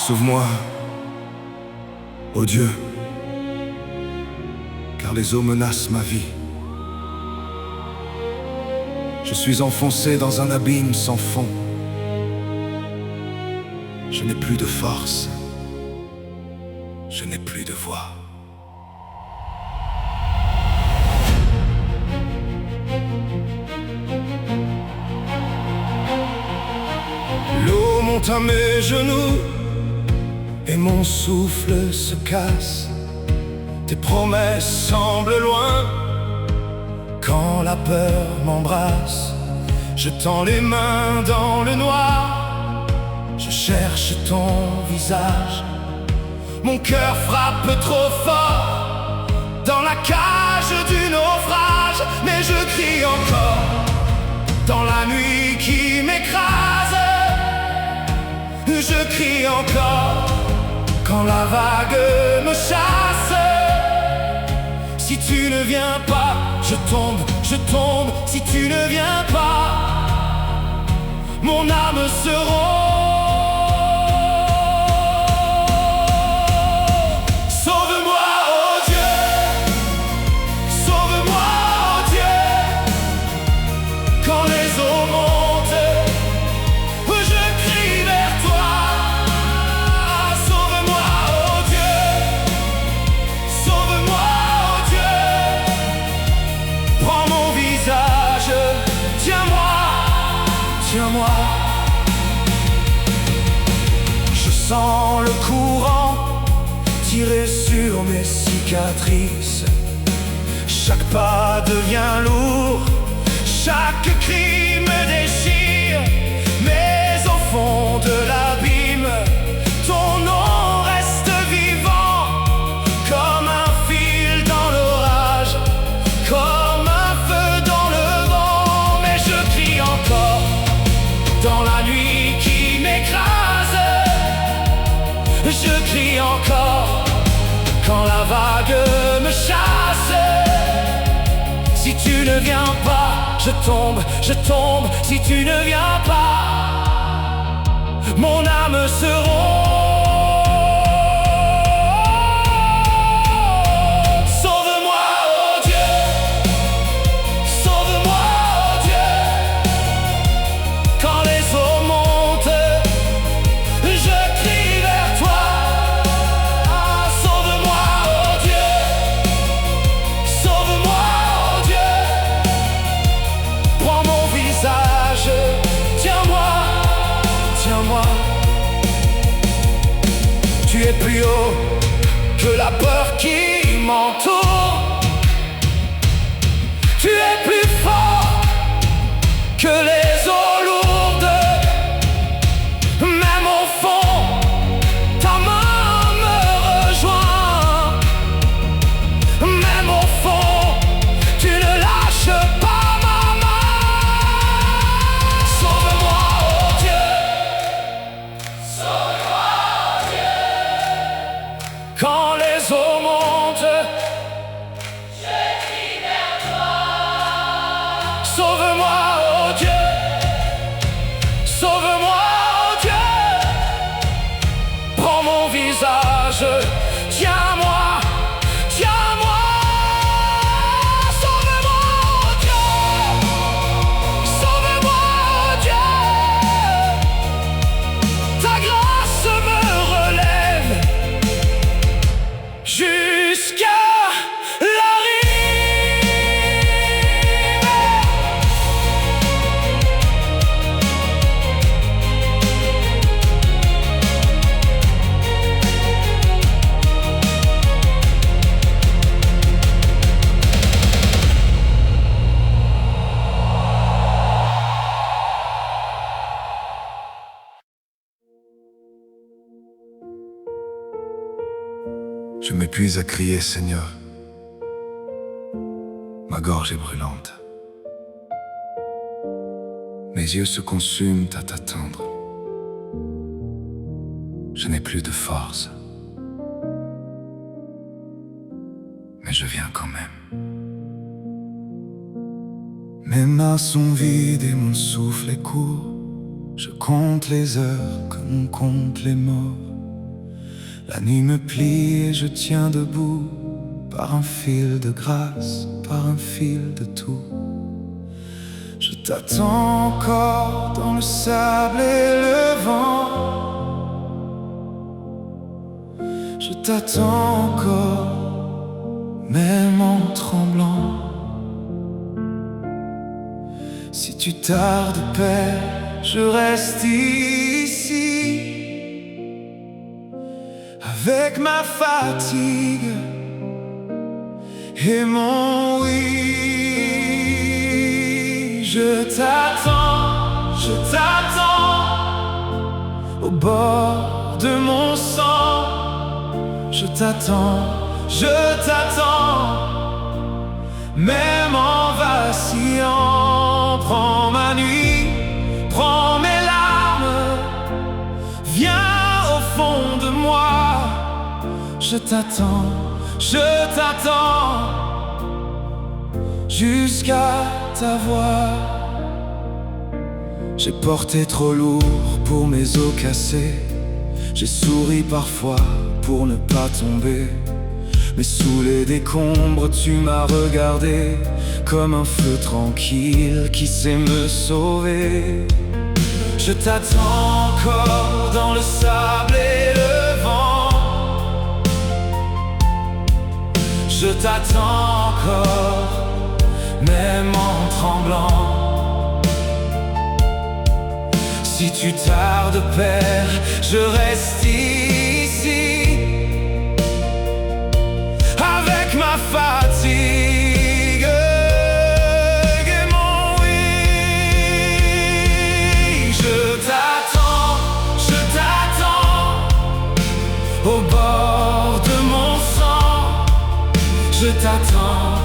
Sauve-moi, ô Dieu, car les eaux menacent ma vie. Je suis enfoncé dans un abîme sans fond. Je n'ai plus de force, je n'ai plus de voix. L'eau monte à mes genoux et mon souffle se casse. Tes promesses semblent loin quand la peur m'embrasse. Je tends les mains dans le noir, je cherche ton visage. Mon cœur frappe trop fort dans la cage du naufrage, mais je crie encore dans la nuit qui m'écrase. Je crie encore quand la vague me chasse. Si tu ne viens pas, je tombe, je tombe. Si tu ne viens pas, mon âme se rompt. Sauve-moi, oh Dieu, sauve-moi, oh Dieu. Quand les eaux montent, je crie vers toi. Sauve-moi, oh Dieu, sauve-moi, oh Dieu. Prends mon visage, tiens-moi, tiens-moi. Je sens le courant tirer sur mes cicatrices. Chaque pas devient lourd, chaque cri me déchire. Mais au fond de l'abîme, ton nom reste vivant, comme un fil dans l'orage, comme un feu dans le vent. Mais je crie encore dans la nuit qui m'écrase. Je crie encore quand la vague me chasse. Si tu ne viens pas, je tombe, je tombe. Si tu ne viens pas, mon âme se rompt. Sauve-moi, oh Dieu, sauve-moi, oh Dieu. Quand les eaux montent, je crie vers toi. Sauve-moi, oh Dieu, sauve-moi, oh Dieu. Prends mon visage, tiens-moi, tiens-moi. Tu es plus haut que la peur qui m'entoure. Tu es plus fort que les eaux lourdes. Même au fond, ta main me rejoint. Même au fond, tu ne lâches pas ma main. Sauve-moi, oh Dieu, sauve-moi, oh Dieu. Quand les eaux montent, je crie vers toi. Sauve-moi, oh Dieu, sauve-moi, oh Dieu. Prends mon visage, tiens-moi, tiens-moi. Sauve-moi, oh Dieu, sauve-moi, oh Dieu. Ta grâce me relève jusqu'à la rive. Je m'épuise à crier, Seigneur. Ma gorge est brûlante. Mes yeux se consument à t'attendre. Je n'ai plus de force. Mais je viens quand même. Mes mains sont vides et mon souffle est court. Je compte les heures comme on compte les morts. La nuit me plie et je tiens debout, par un fil de grâce, par un fil de tout. Je t'attends encore dans le sable et le vent. Je t'attends encore, même en tremblant. Si tu tardes, Père, je reste ici, avec ma fatigue et mon oui. Je t'attends au bord de mon sang. Je t'attends, même en vacillant. Prends ma nuit, prends mes larmes, viens au fond de moi. Je t'attends jusqu'à ta voix. J'ai porté trop lourd pour mes os cassés. J'ai souri parfois pour ne pas tomber. Mais sous les décombres tu m'as regardé comme un feu tranquille qui sait me sauver. Je t'attends encore dans le sable et le vent. Je t'attends encore, même en tremblant. Si tu tardes, Père, je reste ici, avec ma fatigue et mon oui. Je t'attends au bord de mon sang. Je t'attends,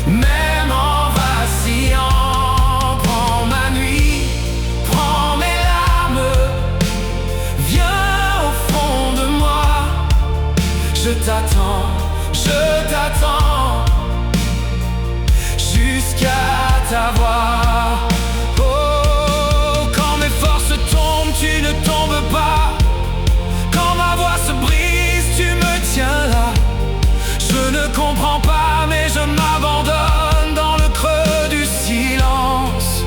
même en vacillant. Prends ma nuit, prends mes larmes, viens au fond de moi. Je t'attends jusqu'à ta voix. Oh, quand mes forces tombent, tu ne tombes pas. Quand ma voix se brise, tu me tiens là. Je ne comprends pas, mais je m'abandonne dans le creux du silence.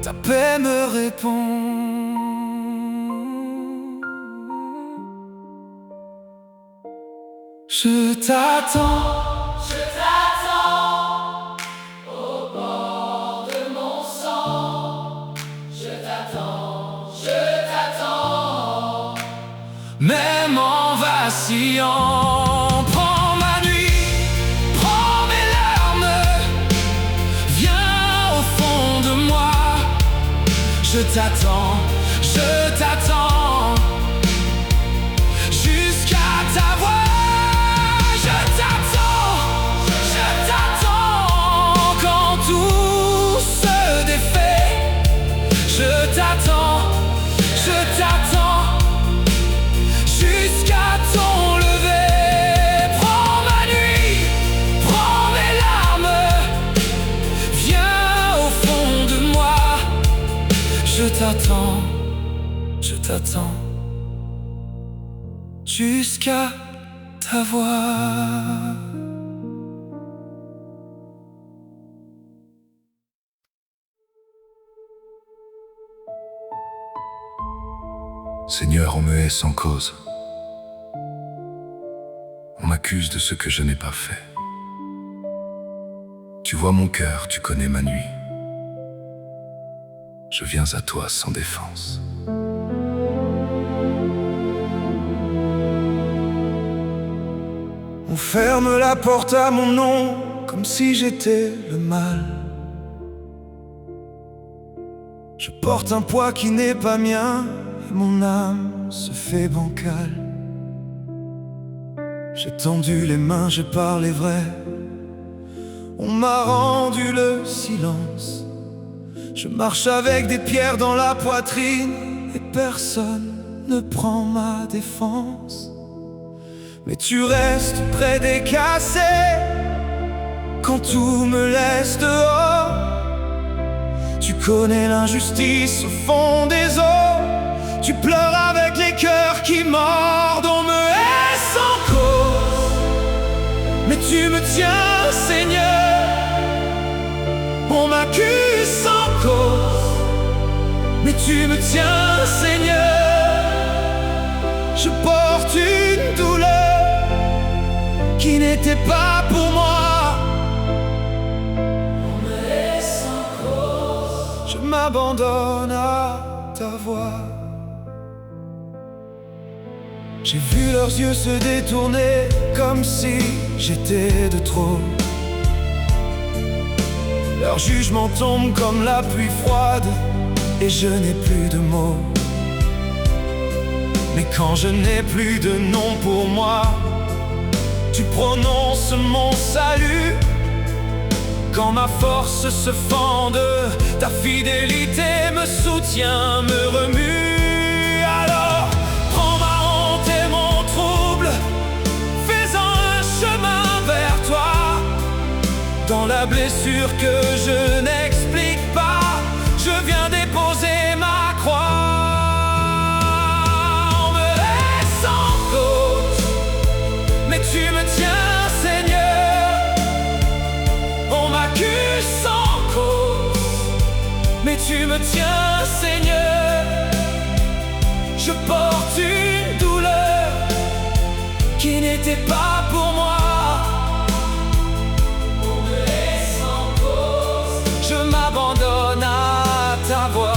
Ta paix me répond. Je t'attends au bord de mon sang. Je t'attends, même en vacillant. Prends ma nuit, prends mes larmes, viens au fond de moi. Je t'attends, jusqu'à ta voix. Je t'attends quand tout se défait. Je t'attends jusqu'à ton lever. Prends ma nuit, prends mes larmes, viens au fond de moi. Je t'attends jusqu'à ta voix. Seigneur, on me hait sans cause. On m'accuse de ce que je n'ai pas fait. Tu vois mon cœur, tu connais ma nuit. Je viens à toi sans défense. On ferme la porte à mon nom comme si j'étais le mal. Je porte un poids qui n'est pas mien et mon âme se fait bancale. J'ai tendu les mains, j'ai parlé vrai. On m'a rendu le silence. Je marche avec des pierres dans la poitrine et personne ne prend ma défense. Mais tu restes près des cassés quand tout me laisse dehors. Tu connais l'injustice au fond des eaux. Tu pleures avec les cœurs qui mordent. On me hait sans cause, mais tu me tiens, Seigneur. On m'accuse sans cause, mais tu me tiens, Seigneur. Je porte une douleur qui n'était pas pour moi. On me hait sans cause, je m'abandonne à ta voix. J'ai vu leurs yeux se détourner comme si j'étais de trop. Leur jugement tombe comme la pluie froide et je n'ai plus de mots. Mais quand je n'ai plus de nom pour moi, tu prononces mon salut. Quand ma force se fende, ta fidélité me soutient, me remue. Alors prends ma honte et mon trouble, fais-en un chemin vers toi. Dans la blessure que je n'explique pas, je viens déposer ma croix. On me hait sans cause, mais tu me tiens, Seigneur. On m'accuse sans cause, mais tu me tiens, Seigneur. Je porte une douleur qui n'était pas pour moi. Je m'abandonne à ta voix.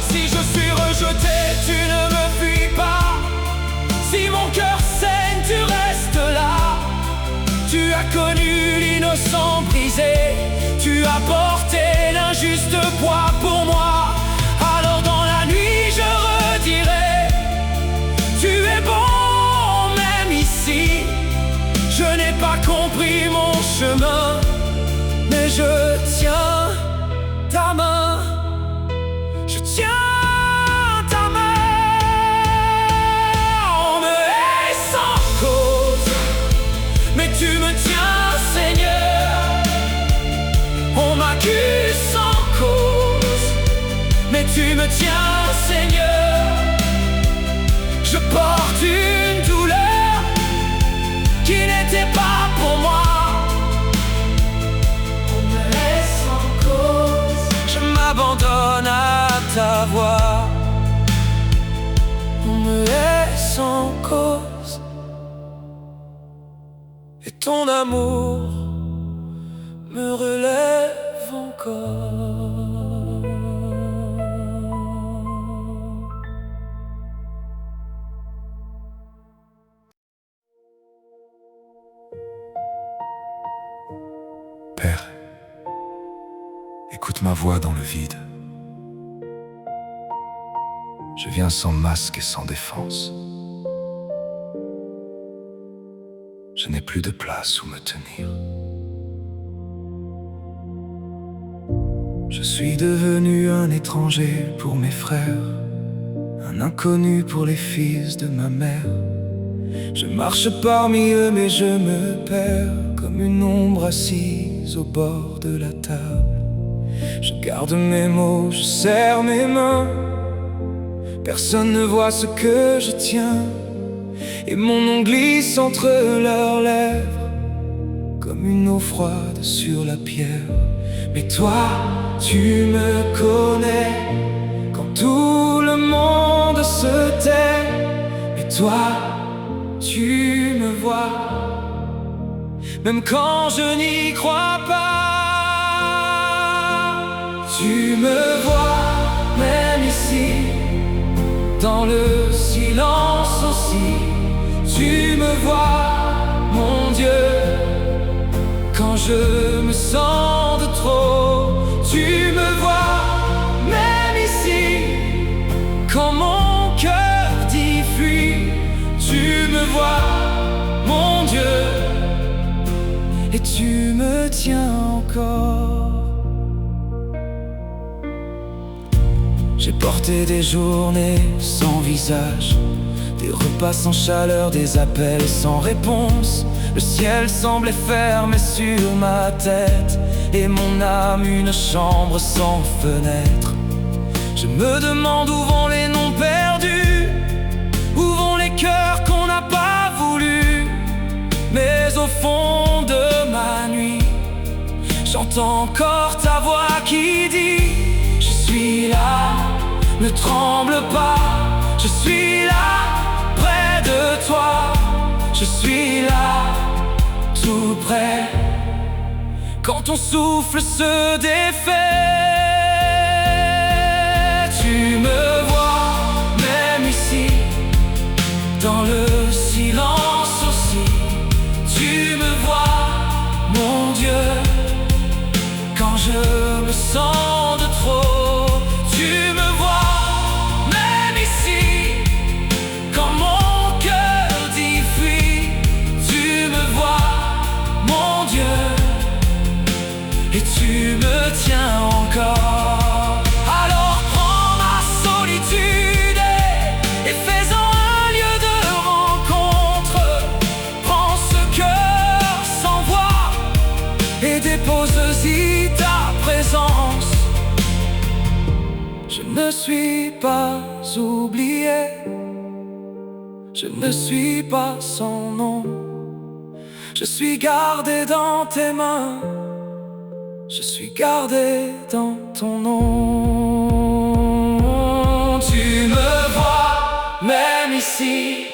Si je suis rejeté, tu ne me fuis pas. Si mon cœur saigne, tu restes là. Tu as connu l'innocent brisé, tu as porté l'injuste poids pour moi. Alors dans la nuit je redirai, tu es bon même ici. Je n'ai pas compris mon chemin, mais je tiens ta main, je tiens ta main. On me hait sans cause, mais tu me tiens, Seigneur. On m'accuse sans cause, mais tu me tiens, Seigneur. Je porte une douleur qui n'était pas pour moi. J'abandonne à ta voix. On me hait sans cause, et ton amour me relève encore. Père, écoute ma voix dans le vide. Je viens sans masque et sans défense. Je n'ai plus de place où me tenir. Je suis devenu un étranger pour mes frères, un inconnu pour les fils de ma mère. Je marche parmi eux mais je me perds, comme une ombre assise au bord de la table. Je garde mes mots, je serre mes mains. Personne ne voit ce que je tiens, et mon nom glisse entre leurs lèvres, comme une eau froide sur la pierre. Mais toi, tu me connais, quand tout le monde se tait. Mais toi, tu me vois, même quand je n'y crois pas. Tu me vois, même ici, dans le silence aussi. Tu me vois, mon Dieu, quand je me sens de trop. Tu me vois, même ici, quand mon cœur dit fuis. Tu me vois, mon Dieu, et tu me tiens encore. J'ai porté des journées sans visage, des repas sans chaleur, des appels sans réponse. Le ciel semblait fermé sur ma tête, et mon âme une chambre sans fenêtre. Je me demande où vont les noms perdus, où vont les cœurs qu'on n'a pas voulu. Mais au fond de ma nuit, j'entends encore ta voix qui dit: je suis là, ne tremble pas. Je suis là, près de toi. Je suis là, tout près. Quand ton souffle se défait, tu me vois, même ici, dans le silence aussi. Tu me vois, mon Dieu, quand je me sens de trop. Tu me vois, même ici, quand mon cœur dit fuis. Tu me vois, mon Dieu, et tu me tiens encore. Alors prends ma solitude et fais-en un lieu de rencontre. Prends ce cœur sans voix et dépose-y ta présence. Je ne suis pas oublié, je ne suis pas sans nom. Je suis gardé dans tes mains, je suis gardé dans ton nom. Tu me vois, même ici,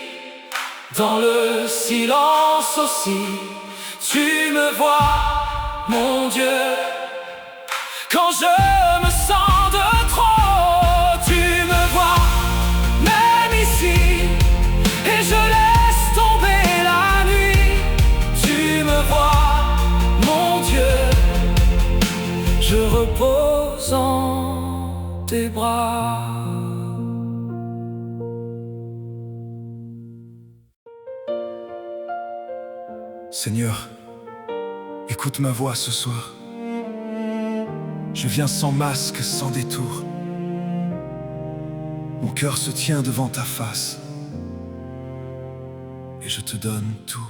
dans le silence aussi. Tu me vois, mon Dieu, quand je me sens de trop. Tu me vois, même ici, et je laisse tomber la nuit. Tu me vois, mon Dieu, je repose en tes bras. Seigneur, écoute ma voix ce soir. Je viens sans masque, sans détour. Mon cœur se tient devant ta face et je te donne tout.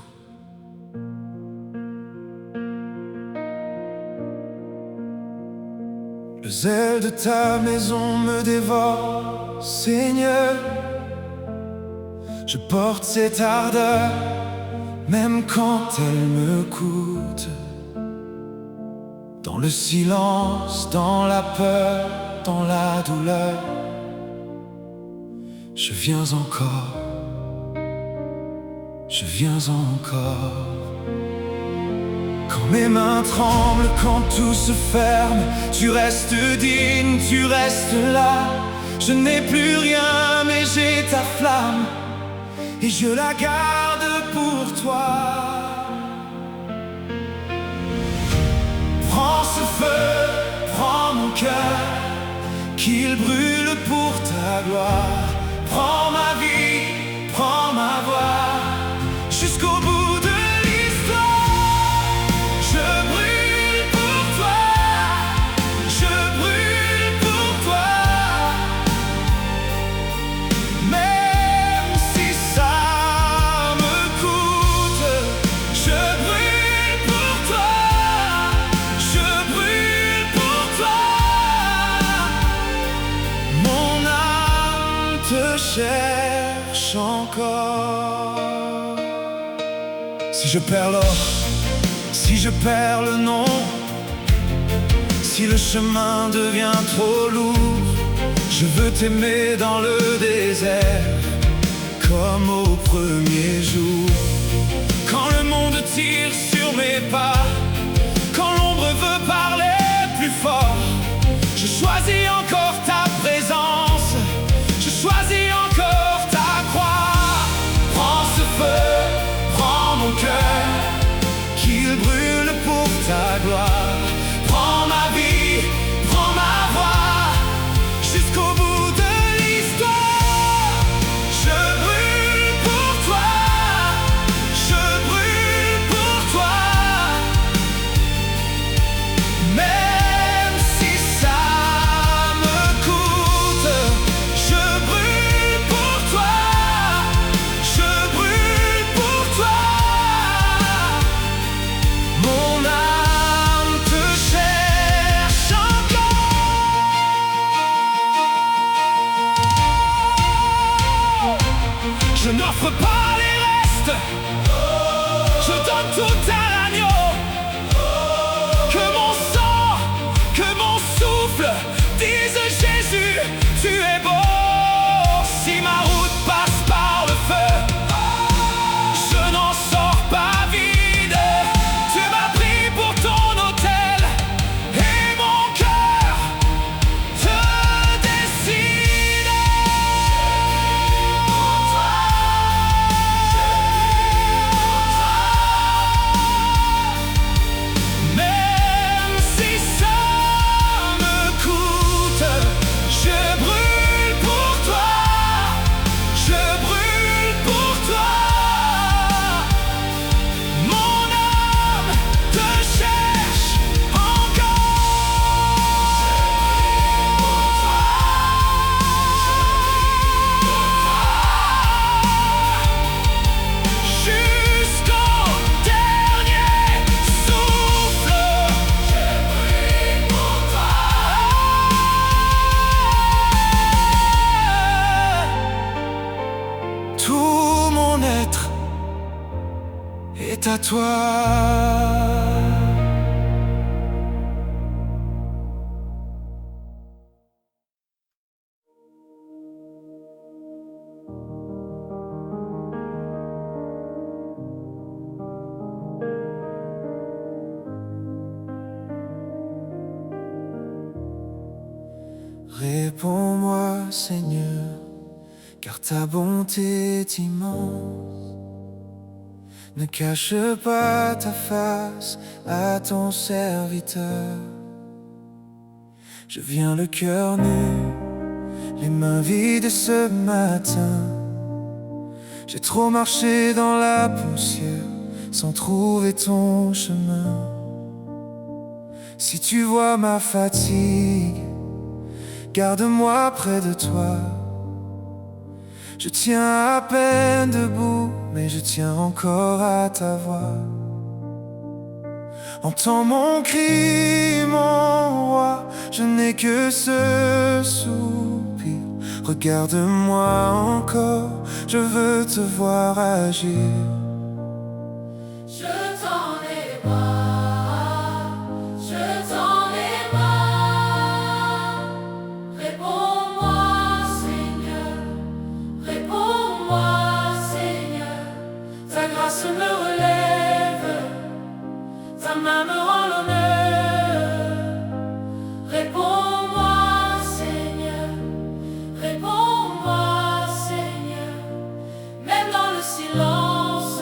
Le zèle de ta maison me dévore, Seigneur. Je porte cette ardeur, même quand elle me coûte. Dans le silence, dans la peur, dans la douleur, je viens encore, je viens encore. Quand mes mains tremblent, quand tout se ferme, tu restes digne, tu restes là. Je n'ai plus rien, mais j'ai ta flamme, et je la garde pour toi. Prends ce feu, prends mon cœur, qu'il brûle pour ta gloire. Prends ma vie, prends ma voix, jusqu'au bout de l'histoire. Je brûle pour toi, je brûle pour toi. Même si ça me coûte, je brûle pour toi, je brûle pour toi. Mon âme te cherche encore. Si je perds l'or, si je perds le nom, si le chemin devient trop lourd, je veux t'aimer dans le désert, comme au premier jour. Quand le monde tire sur mes pas, quand l'ombre veut parler plus fort, je choisis encore ta présence, je choisis encore ta croix. Prends ce feu, prends mon cœur, qu'il brûle pour ta gloire. Prends ma vie, prends ma voix, jusqu'au bout de l'histoire. Je brûle pour toi, je brûle pour toi. Même si ça à toi. Réponds-moi, Seigneur, car ta bonté est immense. Ne cache pas ta face à ton serviteur. Je viens le cœur nu, les mains vides ce matin. J'ai trop marché dans la poussière sans trouver ton chemin. Si tu vois ma fatigue, garde-moi près de toi. Je tiens à peine debout, mais je tiens encore à ta voix. Entends mon cri, mon roi, je n'ai que ce soupir. Regarde-moi encore, je veux te voir agir. Me relève, ta main me rend l'honneur. Réponds-moi, Seigneur, réponds-moi, Seigneur. Même dans le silence,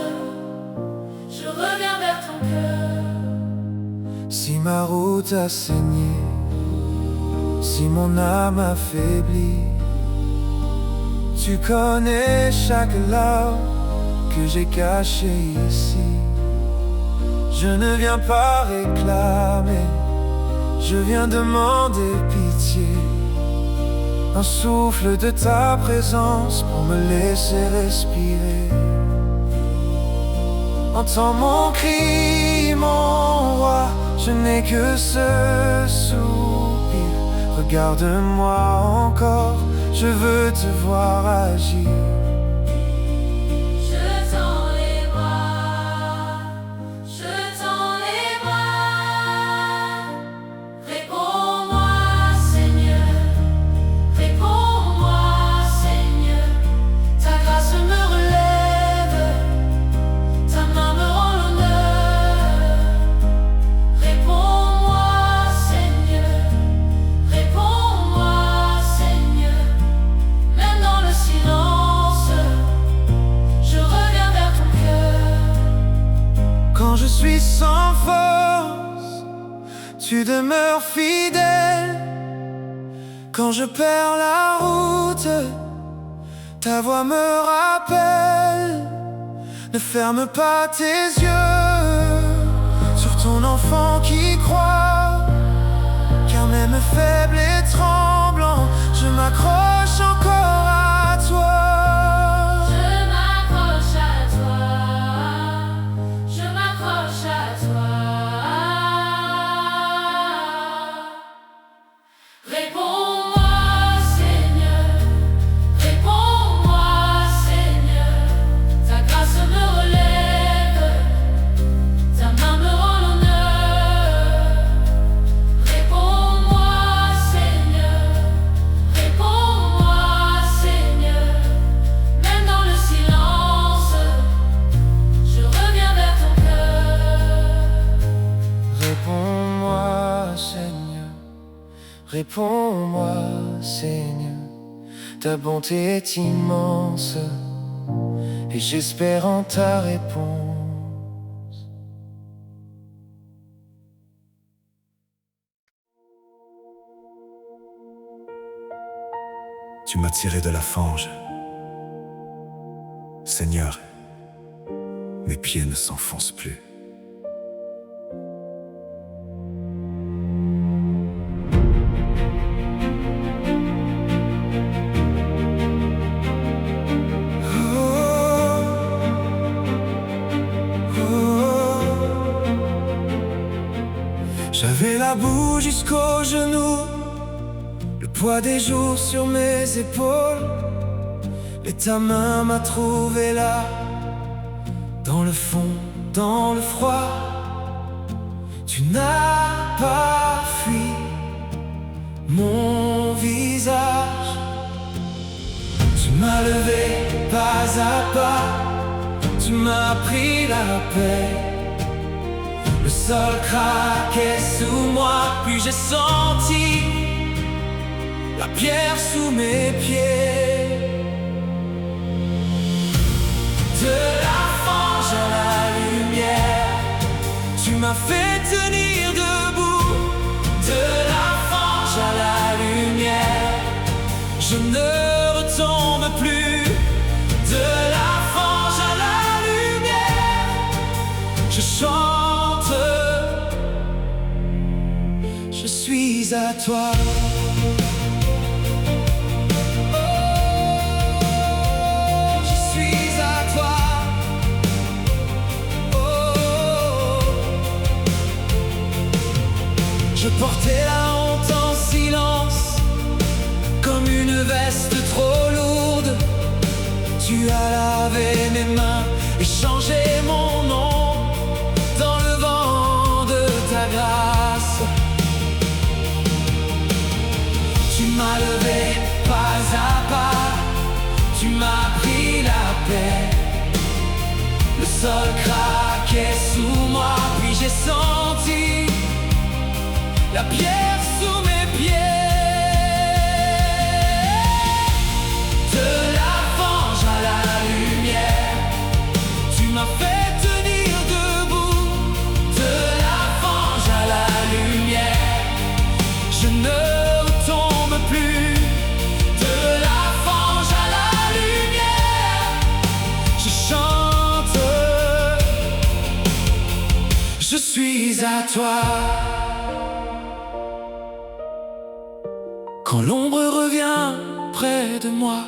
je reviens vers ton cœur. Si ma route a saigné, si mon âme affaiblit, tu connais chaque larme que j'ai caché ici. Je ne viens pas réclamer, je viens demander pitié. Un souffle de ta présence pour me laisser respirer. Entends mon cri, mon roi, je n'ai que ce soupir. Regarde-moi encore, je veux te voir agir. Je suis sans force, tu demeures fidèle. Quand je perds la route, ta voix me rappelle. Ne ferme pas tes yeux sur ton enfant qui croit, car même faible et tremblant, je m'accroche encore à toi. Réponds-moi, Seigneur, ta bonté est immense, et j'espère en ta réponse. Tu m'as tiré de la fange. Seigneur, mes pieds ne s'enfoncent plus. J'avais la boue jusqu'aux genoux, le poids des jours sur mes épaules. Et ta main m'a trouvé là, dans le fond dans le froid. Tu n'as pas fui mon visage. Tu m'as levé pas à pas. Tu m'as pris la paix. Le sol craquait sous moi, puis j'ai senti la pierre sous mes pieds. De la fange à la lumière, tu m'as fait tenir debout. De la fange à la lumière, je ne retombe plus. De la fange à la lumière, je chante. Je suis à toi. Je portais la honte en silence, comme une veste trop lourde. Tu as lavé mes mains et changé mon nom dans le vent de ta grâce. Tu m'as levé pas à pas, tu m'as pris la paix. Le sol craquait sous moi, puis j'ai senti la pierre sous mes pieds. De la fange à la lumière, tu m'as fait tenir debout. De la fange à la lumière, je ne retombe plus. De la fange à la lumière, je chante. Je suis à toi. Quand l'ombre revient près de moi,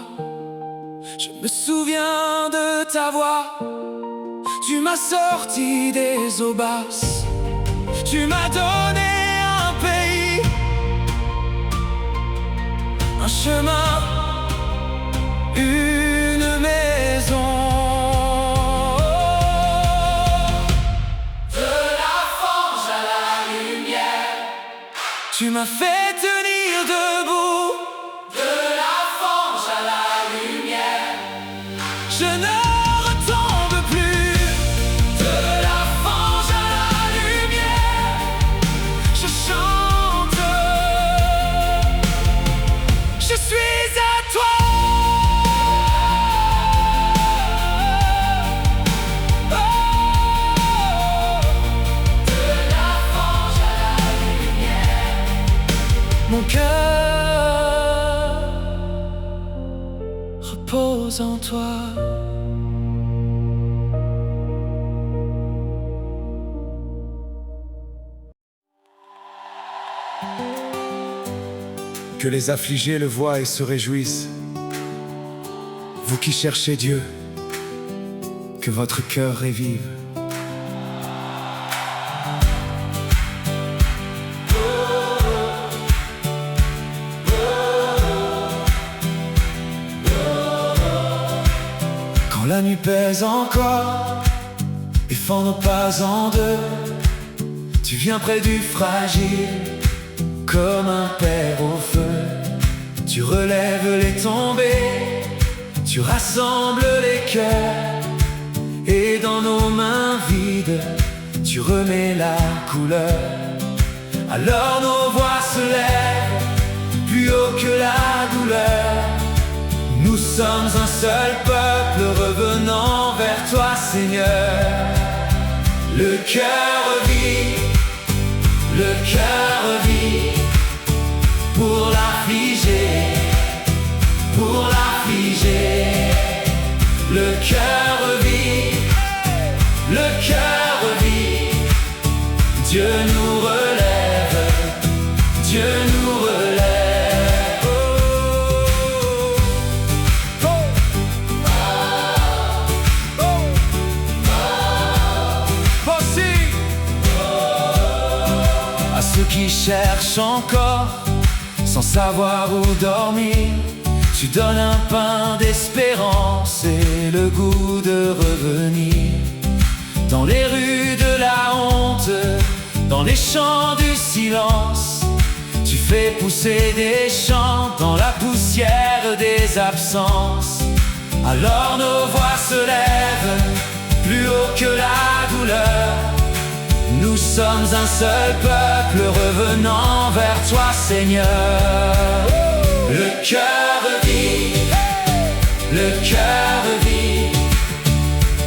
je me souviens de ta voix. Tu m'as sorti des eaux basses, tu m'as donné un pays, un chemin, une maison. De la fange à la lumière, tu m'as fait tenir debout. De la fange à la lumière, je ne retombe plus. De la fange à la lumière, je chante. Je suis à toi. De la fange à la lumière, mon cœur repose en toi. Que les affligés le voient et se réjouissent. Vous qui cherchez Dieu, que votre cœur revive. Quand la nuit pèse encore et fend nos pas en deux, tu viens près du fragile comme un père au feu. Tu relèves les tombés, tu rassembles les cœurs, et dans nos mains vides, tu remets la couleur. Alors nos voix se lèvent plus haut que la douleur. Nous sommes un seul peuple revenant vers toi, Seigneur. Le cœur vit, le cœur vit pour l'affligé, pour l'affligé. Le cœur vit, le cœur vit. Dieu nous relève, Dieu nous relève. À ceux qui cherchent encore, sans savoir où dormir, tu donnes un pain d'espérance et le goût de revenir. Dans les rues de la honte, dans les champs du silence, tu fais pousser des chants dans la poussière des absences. Alors nos voix se lèvent, plus haut que la douleur. Nous sommes un seul peuple revenant vers toi, Seigneur. Le cœur vit, le cœur vit,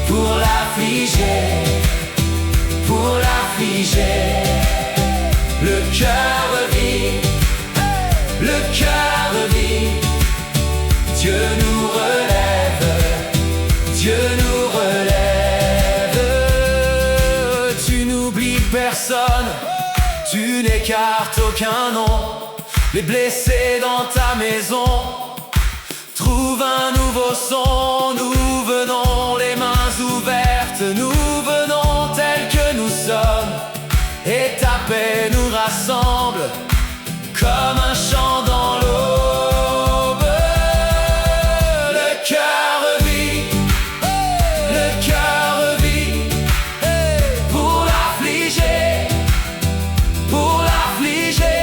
pour l'affligé, pour l'affligé. Le cœur vit, le cœur vit. Dieu nous relève, Dieu nous relève. Tu n'oublies personne, tu n'écartes aucun nom. Les blessés dans ta maison trouvent un nouveau son. Nous venons les mains ouvertes, nous venons tels que nous sommes, et ta paix nous rassemble comme un chant dans l'aube. Le cœur vit, le cœur vit, pour l'affligé, pour l'affligé.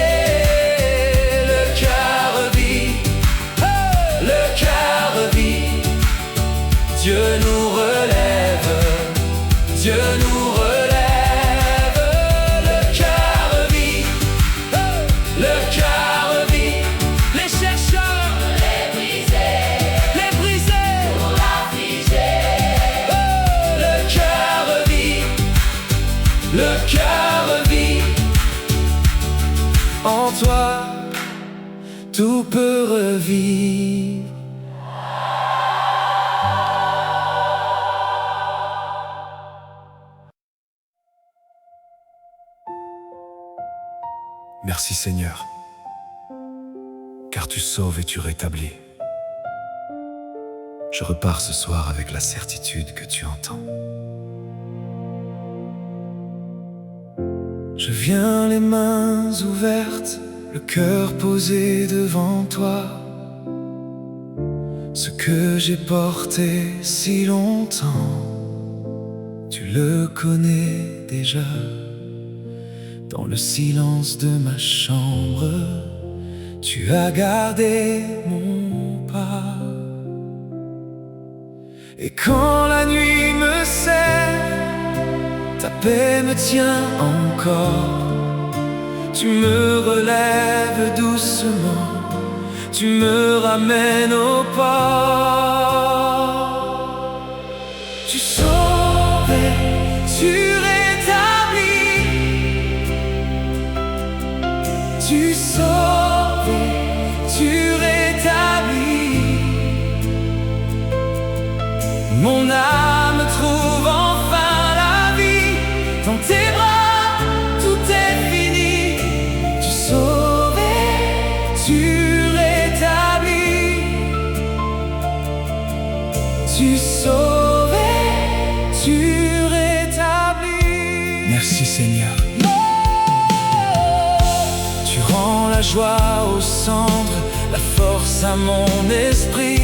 Le cœur vit, le cœur vit. Dieu nous relève, Dieu nous relève. Le cœur vit, en toi tout peut revivre. Merci Seigneur, car tu sauves et tu rétablis. Je repars ce soir avec la certitude que tu entends. Je viens les mains ouvertes, le cœur posé devant toi. Ce que j'ai porté si longtemps, tu le connais déjà. Dans le silence de ma chambre, tu as gardé mon pas. Et quand la nuit me serre, ta paix me tient encore. Tu me relèves doucement, tu me ramènes au port. Tu sauves et tu rétablis. Tu sauves et tu rétablis. Mon âme trouve enfin la vie. Dans tes bras, tout est fini. Tu sauves et tu rétablis. Tu sauves et tu rétablis. Merci Seigneur. Tu rends la joie aux cendres, la force à mon esprit.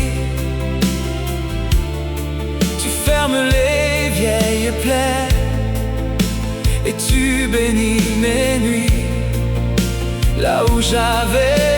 Tu fermes les vieilles plaies et tu bénis mes nuits. Là où j'avais